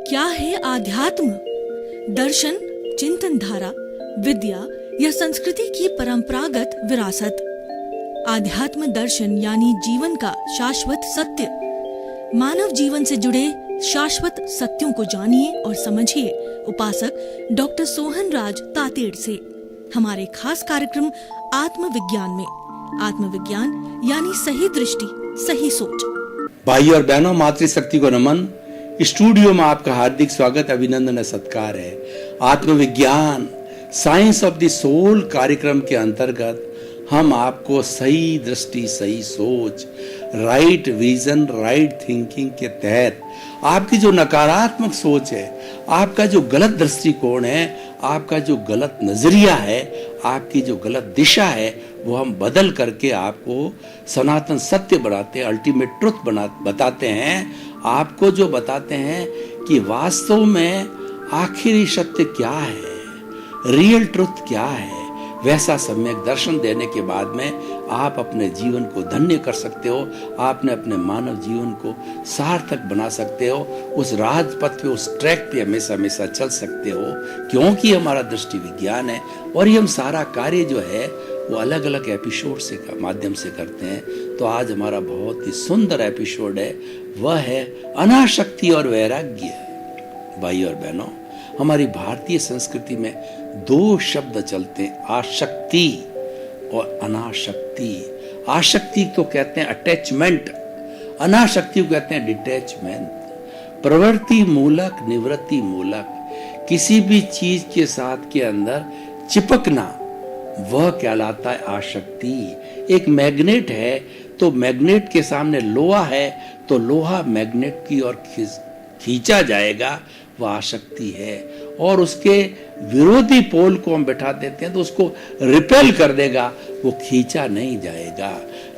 क्या है आध्यात्म? दर्शन, चिंतन धारा, विद्या या संस्कृति की परंपरागत विरासत। आध्यात्म दर्शन यानी जीवन का शाश्वत सत्य। मानव जीवन से जुड़े शाश्वत सत्यों को जानिए और समझिए उपासक डॉक्टर सोहन राज तातेड़ से हमारे खास कार्यक्रम आत्मविज्ञान में। आत्मविज्ञान यानी सही दृष्टि, सही सोच। भाई और बहनों, मातृशक्ति को नमन। स्टूडियो में आपका हार्दिक स्वागत, अभिनंदन, सत्कार है। आत्मविज्ञान साइंस ऑफ द सोल कार्यक्रम के अंतर्गत हम आपको सही दृष्टि, सही सोच, राइट विजन, राइट थिंकिंग के तहत आपकी जो नकारात्मक सोच है, आपका जो गलत दृष्टिकोण है, आपका जो गलत नजरिया है, आपकी जो गलत दिशा है, वो हम बदल करके आपको सनातन सत्य बनाते हैं, अल्टीमेट ट्रुथ बताते हैं। आपको जो बताते हैं कि वास्तव में आखिरी सत्य क्या है, रियल ट्रुथ क्या है, वैसा सम्यक दर्शन देने के बाद में आप अपने जीवन को धन्य कर सकते हो। आपने अपने मानव जीवन को सार्थक बना सकते हो। उस राजपथ पे, उस ट्रैक पे हमेशा हमेशा चल सकते हो, क्योंकि हमारा दृष्टि विज्ञान है। और ये हम सारा कार्य जो है वो अलग अलग एपिसोड से माध्यम से करते हैं। तो आज हमारा बहुत ही सुंदर एपिसोड है, वह है अनासक्ति और वैराग्य। भाई और बहनों, हमारी भारतीय संस्कृति में दो शब्द चलते हैं, आसक्ति और अनासक्ति। आसक्ति को कहते हैं अटैचमेंट, अनासक्ति को कहते हैं डिटैचमेंट। प्रवृत्ति मूलक, निवृत्ति मूलक, किसी भी चीज के साथ के अंदर चिपकना, वह कहलाता है आसक्ति। एक मैग्नेट है तो मैग्नेट के सामने लोहा है तो लोहा मैग्नेट की ओर खींचा जाएगा, वह आसक्ति है। और उसके विरोधी पोल को हम बैठा देते हैं तो उसको रिपेल कर देगा, वो खींचा नहीं जाएगा।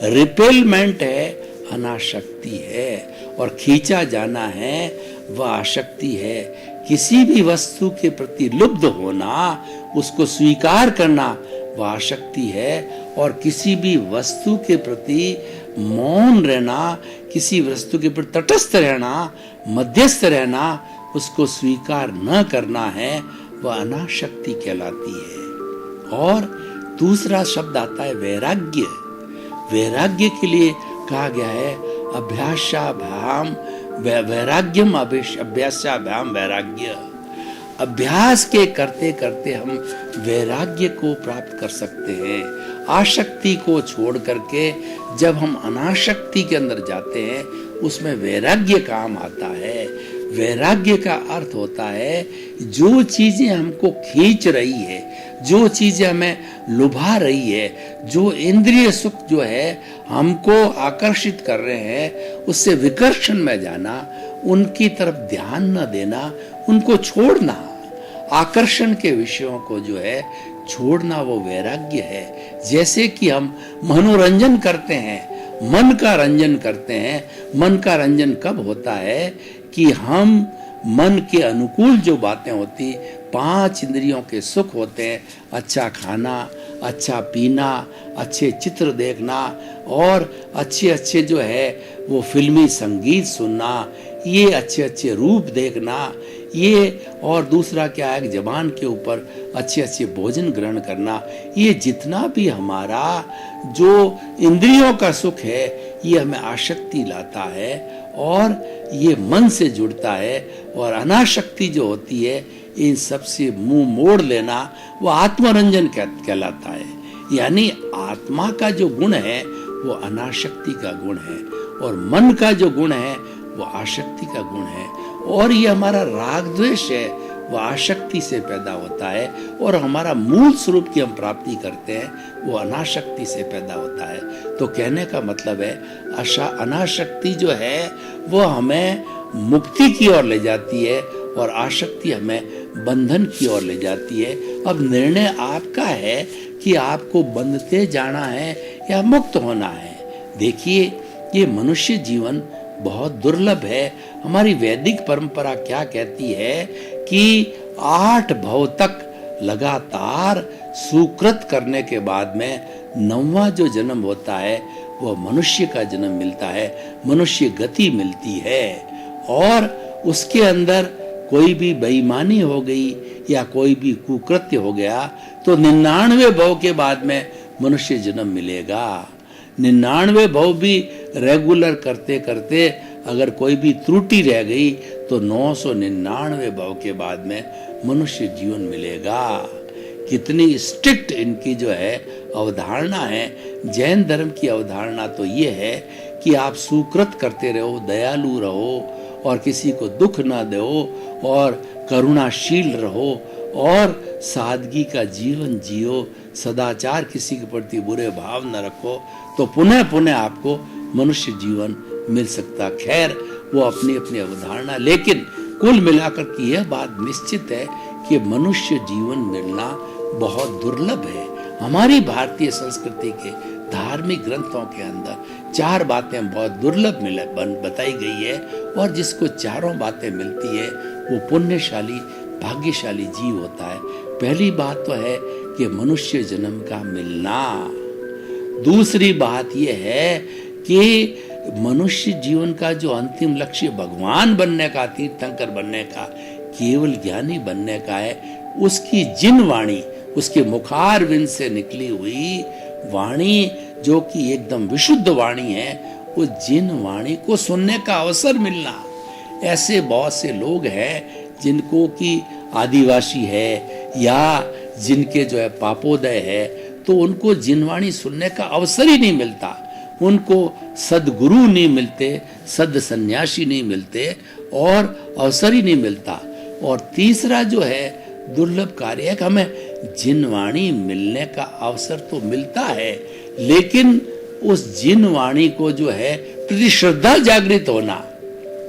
रिपेलमेंट है, अनासक्ति है। और खींचा जाना है, वह आसक्ति है। किसी भी वस्तु के प्रति लुब्ध होना, उसको स्वीकार करना, वह आसक्ति है। और किसी भी वस्तु के प्रति मौन रहना, किसी वस्तु के प्रति तटस्थ रहना, मध्यस्थ रहना, उसको स्वीकार न करना है, वह अनासक्ति कहलाती है। और दूसरा शब्द आता है वैराग्य। वैराग्य के लिए कहा गया है अभ्यासाभ्याम वैराग्यम, अभ्यासाभ्याम वैराग्य। अभ्यास के करते करते हम वैराग्य को प्राप्त कर सकते हैं। आसक्ति को छोड़ करके जब हम अनासक्ति के अंदर जाते हैं, उसमें वैराग्य काम आता है। वैराग्य का अर्थ होता है जो चीजें हमको खींच रही है, जो चीजें हमें लुभा रही है, जो इंद्रिय सुख जो है हमको आकर्षित कर रहे हैं, उससे विकर्षण में जाना, उनकी तरफ ध्यान न देना, उनको छोड़ना, आकर्षण के विषयों को जो है छोड़ना, वो वैराग्य है। जैसे कि हम मनोरंजन करते हैं, मन का रंजन करते हैं। मन का रंजन कब होता है कि हम मन के अनुकूल जो बातें होती, पांच इंद्रियों के सुख होते हैं, अच्छा खाना, अच्छा पीना, अच्छे चित्र देखना और अच्छे अच्छे जो है वो फिल्मी संगीत सुनना, ये अच्छे अच्छे रूप देखना, ये और दूसरा क्या है, जबान के ऊपर अच्छे अच्छे भोजन ग्रहण करना। ये जितना भी हमारा जो इंद्रियों का सुख है, ये हमें आसक्ति लाता है और ये मन से जुड़ता है। और अनासक्ति जो होती है, इन सब से मुंह मोड़ लेना, वो आत्मरंजन कहलाता है। यानी आत्मा का जो गुण है वो अनासक्ति का गुण है, और मन का जो गुण है वो आसक्ति का गुण है। और ये हमारा राग द्वेष है, वो आसक्ति से पैदा होता है। और हमारा मूल स्वरूप की हम प्राप्ति करते हैं, वो अनासक्ति से पैदा होता है। तो कहने का मतलब है अनासक्ति जो है वो हमें मुक्ति की ओर ले जाती है और आसक्ति हमें बंधन की ओर ले जाती है। अब निर्णय आपका है कि आपको बंधते जाना है या मुक्त होना है। देखिए, ये मनुष्य जीवन बहुत दुर्लभ है। हमारी वैदिक परंपरा क्या कहती है कि 8 भव तक लगातार सुकृत करने के बाद में 9वां जो जन्म होता है वह मनुष्य का जन्म मिलता है, मनुष्य गति मिलती है। और उसके अंदर कोई भी बेईमानी हो गई या कोई भी कुकृत्य हो गया तो 99 भव के बाद में मनुष्य जन्म मिलेगा। 99 भव भी रेगुलर करते करते अगर कोई भी त्रुटि रह गई तो 999 भव के बाद में मनुष्य जीवन मिलेगा। कितनी स्ट्रिक्ट इनकी जो है अवधारणा है। जैन धर्म की अवधारणा तो ये है कि आप सुकृत करते रहो, दयालु रहो और किसी को दुख न दो और करुणाशील रहो और सादगी का जीवन जियो, सदाचार, किसी के प्रति बुरे भाव न रखो, तो पुनः पुनः आपको मनुष्य जीवन मिल सकता। खैर वो अपनी अपनी अवधारणा, लेकिन कुल मिलाकर की यह बात निश्चित है कि मनुष्य जीवन मिलना बहुत दुर्लभ है। हमारी भारतीय संस्कृति के धार्मिक ग्रंथों के अंदर 4 बातें बहुत दुर्लभ बताई गई है और जिसको चारों बातें मिलती है वो पुण्यशाली, भाग्यशाली जीव होता है। पहली बात तो है कि मनुष्य जन्म का मिलना। दूसरी बात यह है कि मनुष्य जीवन का जो अंतिम लक्ष्य भगवान बनने का, तीर्थंकर बनने का, केवल ज्ञानी बनने का है, उसकी जिन वाणी, उसके मुखारविंद से निकली हुई वाणी जो कि एकदम विशुद्ध वाणी है, वो जिन वाणी को सुनने का अवसर मिलना। ऐसे बहुत से लोग हैं जिनको कि आदिवासी है या जिनके जो है पापोदय है, तो उनको जिनवाणी सुनने का अवसर ही नहीं मिलता। उनको सदगुरु नहीं मिलते, सद सन्यासी नहीं मिलते और अवसर ही नहीं मिलता। और तीसरा जो है दुर्लभ कार्य है कि हमें जिनवाणी मिलने का अवसर तो मिलता है, लेकिन उस जिनवाणी को जो है प्रति श्रद्धा जागृत होना,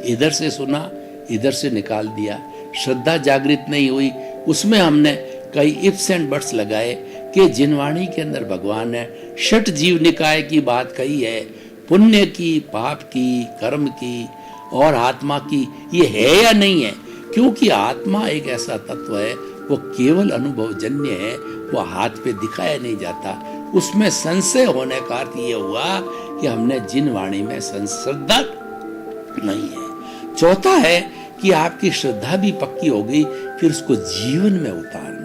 इधर से सुना इधर से निकाल दिया, श्रद्धा जागृत नहीं हुई, उसमें हमने कई इफ्स एंड बट्स लगाए कि जिनवाणी के अंदर भगवान ने 6 जीव निकाय की बात कही है, पुण्य की, पाप की, कर्म की और आत्मा की, ये है या नहीं है? क्योंकि आत्मा एक ऐसा तत्व है, वो केवल अनुभवजन्य है, वो हाथ पे दिखाया नहीं जाता। उसमें संशय होने का अर्थ ये हुआ कि हमने जिनवाणी में श्रद्धा नहीं है। चौथा है कि आपकी श्रद्धा भी पक्की हो गई, फिर उसको जीवन में उतारना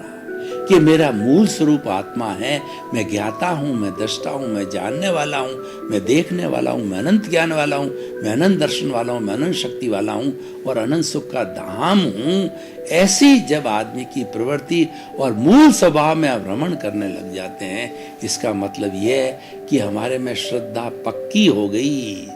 कि मेरा मूल स्वरूप आत्मा है, मैं ज्ञाता हूँ, मैं दृष्टा हूँ, मैं जानने वाला हूँ, मैं देखने वाला हूँ, मैं अनंत ज्ञान वाला हूँ, मैं अनंत दर्शन वाला हूँ, मैं अनंत शक्ति वाला हूँ और अनंत सुख का धाम हूँ। ऐसी जब आदमी की प्रवृत्ति और मूल स्वभाव में भ्रमण करने लग जाते हैं, इसका मतलब यह है कि हमारे में श्रद्धा पक्की हो गई,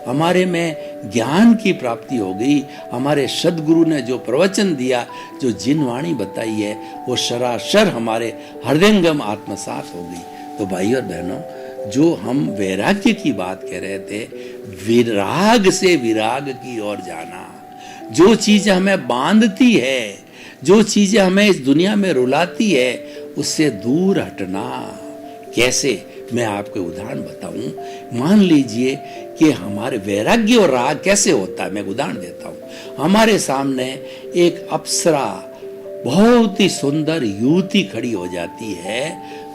हमारे में ज्ञान की प्राप्ति हो गई, हमारे सदगुरु ने जो प्रवचन दिया, जो जिनवाणी बताई है, वो सरासर हमारे हृदयंगम आत्मसात हो गई। तो भाई और बहनों, जो हम वैराग्य की बात कह रहे थे, विराग से विराग की ओर जाना, जो चीज हमें बांधती है, जो चीजें हमें इस दुनिया में रुलाती है, उससे दूर हटना। कैसे? मैं आपको उदाहरण बताऊं। मान लीजिए कि हमारे वैराग्य और राग कैसे होता है, मैं उदाहरण देता हूं। हमारे सामने एक अप्सरा, बहुत ही सुंदर युवती खड़ी हो जाती है,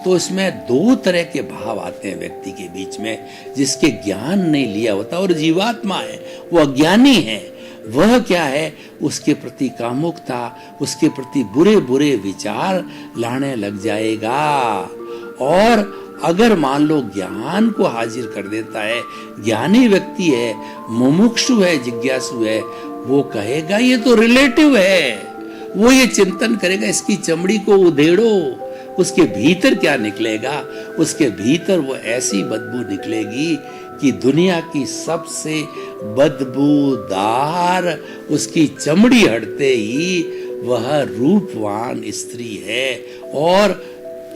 तो इसमें 2 तरह के भाव आते हैं व्यक्ति के बीच में। जिसके ज्ञान नहीं लिया होता और जीवात्मा है, वो अज्ञानी है, वह क्या है, उसके प्रति कामुकता, उसके प्रति बुरे बुरे विचार लाने लग जाएगा। और अगर मान लो ज्ञान को हाजिर कर देता है, ज्ञानी व्यक्ति है, मुमुक्षु है, जिज्ञासु है, वो कहेगा ये तो रिलेटिव है, वो ये चिंतन करेगा इसकी चमड़ी को उधेड़ो, उसके भीतर क्या निकलेगा, उसके भीतर वो ऐसी बदबू निकलेगी कि दुनिया की सबसे बदबूदार उसकी चमड़ी हटते ही वह रूपवान स्त्री है और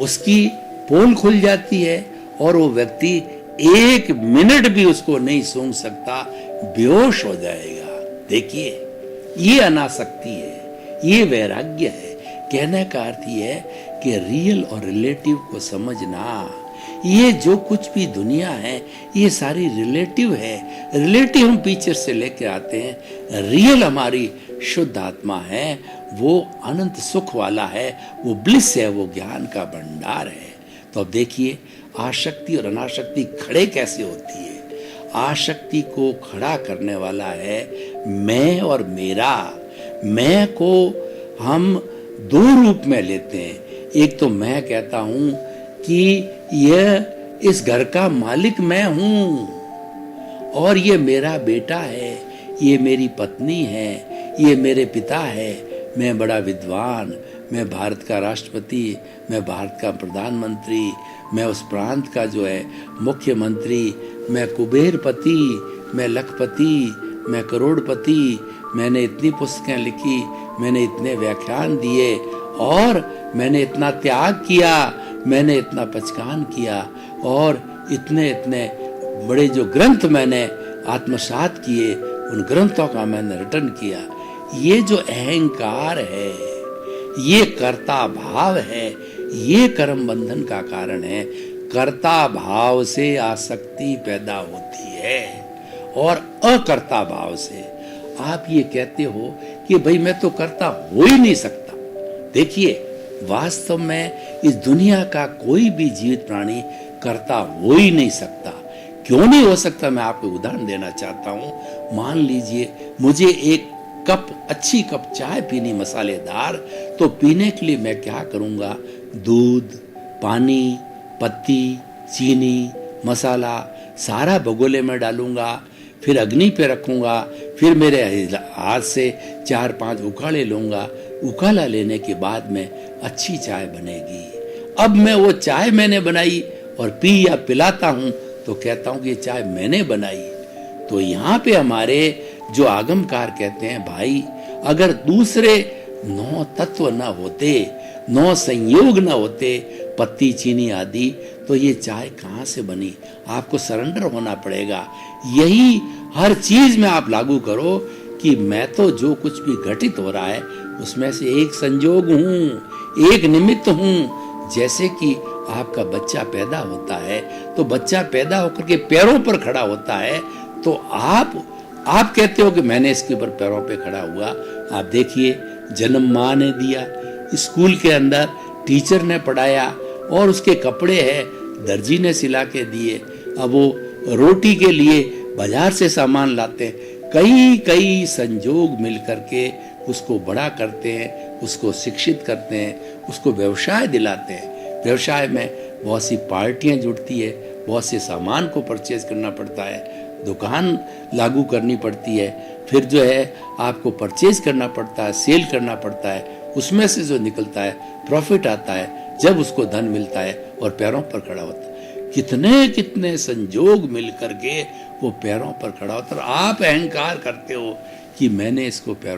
उसकी पोल खुल जाती है और वो व्यक्ति 1 मिनट भी उसको नहीं सूंघ सकता, बेहोश हो जाएगा। देखिए, ये अनासक्ति है, ये वैराग्य है। कहने का अर्थ ये है कि रियल और रिलेटिव को समझना। ये जो कुछ भी दुनिया है, ये सारी रिलेटिव है। रिलेटिव हम पीछे से लेके आते हैं, रियल हमारी शुद्ध आत्मा है, वो अनंत सुख वाला है, वो ब्लिस है, वो ज्ञान का भंडार है। तो अब देखिए, आसक्ति और अनासक्ति खड़े कैसे होती है। आसक्ति को खड़ा करने वाला है मैं और मेरा। मैं को हम दो रूप में लेते हैं। एक तो मैं कहता हूं कि यह इस घर का मालिक मैं हूं और ये मेरा बेटा है, ये मेरी पत्नी है, ये मेरे पिता है, मैं बड़ा विद्वान, मैं भारत का राष्ट्रपति, मैं भारत का प्रधानमंत्री, मैं उस प्रांत का जो है मुख्यमंत्री, मैं कुबेरपति, मैं लखपति, मैं करोड़पति, मैंने इतनी पुस्तकें लिखी, मैंने इतने व्याख्यान दिए और मैंने इतना त्याग किया, मैंने इतना पचकान किया और इतने इतने बड़े जो ग्रंथ मैंने आत्मसात किए, उन ग्रंथों का मैंने रटन किया। ये जो अहंकार है, ये कर्ता भाव है, ये कर्म बंधन का कारण है। कर्ता भाव से आसक्ति पैदा होती है और अकर्ता भाव से आप ये कहते हो कि भाई मैं तो कर्ता हो ही नहीं सकता। देखिए, वास्तव में इस दुनिया का कोई भी जीवित प्राणी कर्ता हो ही नहीं सकता। क्यों नहीं हो सकता, मैं आपको उदाहरण देना चाहता हूं। मान लीजिए मुझे एक कप, अच्छी कप चाय पीनी मसालेदार, तो पीने के लिए मैं क्या करूंगा? दूध, पानी, पत्ती, चीनी, मसाला सारा भगोले में डालूंगा, फिर अग्नि पे रखूंगा, फिर मेरे हाथ से 4-5 उकाले लूंगा। उकाला लेने के बाद में अच्छी चाय बनेगी। अब मैं वो चाय मैंने बनाई और पी या पिलाता हूं तो कहता हूं कि ये चाय मैंने बनाई। तो यहाँ पे हमारे जो आगमकार कहते हैं, भाई अगर दूसरे 9 तत्व न होते, 9 संयोग न होते, पत्ती, चीनी आदि, तो ये चाय कहाँ से बनी? आपको सरेंडर होना पड़ेगा। यही हर चीज में आप लागू करो कि मैं तो जो कुछ भी घटित हो रहा है उसमें से एक संयोग हूँ, एक निमित्त हूँ। जैसे कि आपका बच्चा पैदा होता है तो बच्चा पैदा होकर के पैरों पर खड़ा होता है, तो आप कहते हो कि मैंने इसके ऊपर पैरों पे खड़ा हुआ। आप देखिए, जन्म माँ ने दिया, स्कूल के अंदर टीचर ने पढ़ाया और उसके कपड़े हैं दर्जी ने सिला के दिए। अब वो रोटी के लिए बाजार से सामान लाते हैं। कई संजोग मिल करके उसको बड़ा करते हैं, उसको शिक्षित करते हैं, उसको व्यवसाय दिलाते हैं। व्यवसाय में बहुत सी पार्टियां जुड़ती है, बहुत से सामान को परचेज करना पड़ता है, दुकान लागू करनी पड़ती है, फिर जो है आपको परचेज करना पड़ता है, सेल करना पड़ता है। उसमें से जो निकलता है प्रॉफिट आता है, जब उसको धन मिलता है और पैरों पर खड़ा होता है। कितने संजोग मिल करके वो पैरों पर खड़ा होता है। आप अहंकार करते हो कि मैंने इसको पैरों